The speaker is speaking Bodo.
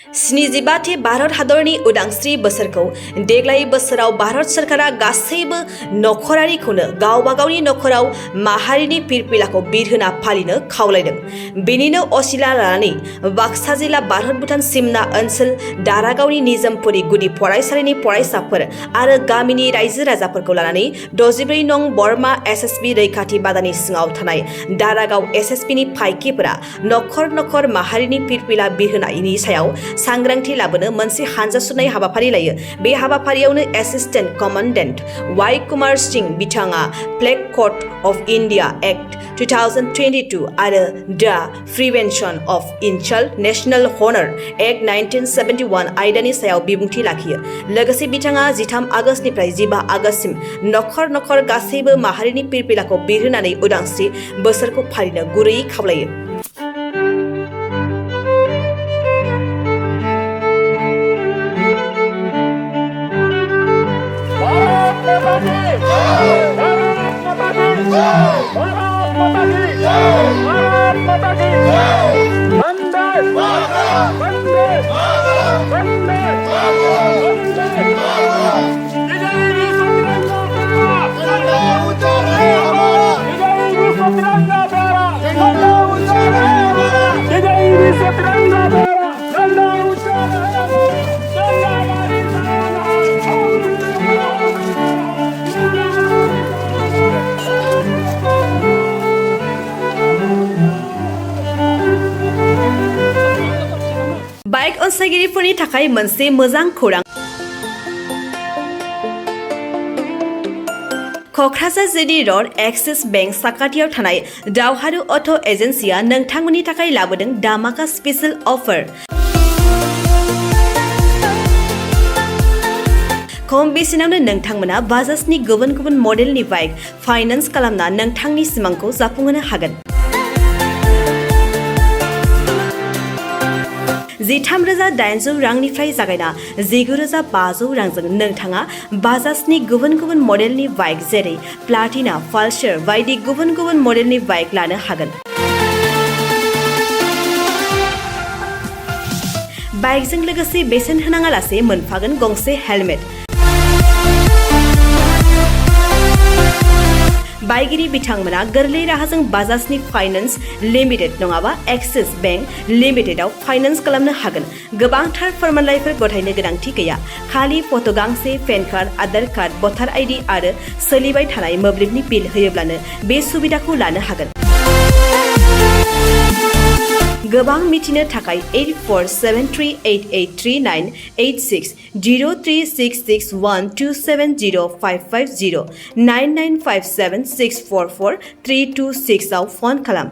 स्निजिबाथि भारत हादरनि उदांस्रि बोसोरखौ देग्लाय बोसोराव भारत सरकारा गासैबो नखरारिखौनो गावबा गावनि नखराव माहारिनि फिरफिलाखौ बिरहोना फालिनो खावलायदों। बेनिनो असिला लानानै बाक्सा जिल्ला भारत भुटान सिमना ओनसोल दारागावनि निजोमपुरि गुदि फरायसालिनि फरायसाफोर आरो गामिनि रायजो राजाफोरखौ लानानै 64 नं बरमा एसएसबि रैखाथि बादानि सिङाव थानाय दारागाव एसएसबिनि फायखिफोरा नखर नखर माहारिनि फिरफिला बिरहोनायनि सायाव सांग्रांथि लाबोनो मोनसे हानजा सुनाय हाबाफारि लायो। बे हाबाफारियावनो assistant commandant Y Kumar Singh बिथाङा flag code of India act 2022 आरो the prevention of insult national honour act 1971 आयदानि सायाव बिबुंथि लाखियो। लोगोसे बिथाङा 13 आगस्तनिफ्राय 15 आगस्तसिम नखर नखर गासैबो माहारिनि फिरफिलाखौ बिरहोनानै उदांस्रि बोसोरखौ फालिनो गुरैयै खावलायो। बाइक अनसायगिरिफोरनि थाखाय मोनसे मोजां खौरां। Kokrajhar GD road axis bank साखाथियाव थानाय दावहारु अट' एजेन्सिया नोंथांमोननि थाखाय लाबोदों धामाका स्पेशल अफार। खम बेसेनावनो नोंथांमोना बाजाजनि गुबुन गुबुन मडेलनि बाइक फाइनान्स खालामना नोंथांनि सिमांखौ जाफुंहोनो हागोन। 13,800 रांनिफ्राय जागायना 19,500 रांजों नोंथाङा बाजाजनि गुबुन गुबुन मडेलनि बाइक जेरै प्लाटिना, पालसार बायदि गुबुन गुबुन मडेलनि बाइक लानो हागोन। बाइकजों लोगोसे बेसेन होनाङालासे मोनफागोन गंसे हेलमेट। बाइगिरि बिथांमोना गोरलै राहाजों बाजाजनि फाइनान्स लिमिटेड नङाबा एक्सिस बेंक लिमिटेडआव फाइनान्स खालामनो हागोन। गोबांथार फोरमानलाइफोर गथायनो गोनांथि गैया। खालि फट' गांसे, पेन कार्ड, आधार कार्ड, भटार आइडि आरो सोलिबाय थानाय मोब्लिबनि बिल होयोब्लानो बे सुबिदाखौ लानो हागोन। गोबां मिथिनो थाखाय 8473883986 03661270550 9957644326 आव फन खालाम।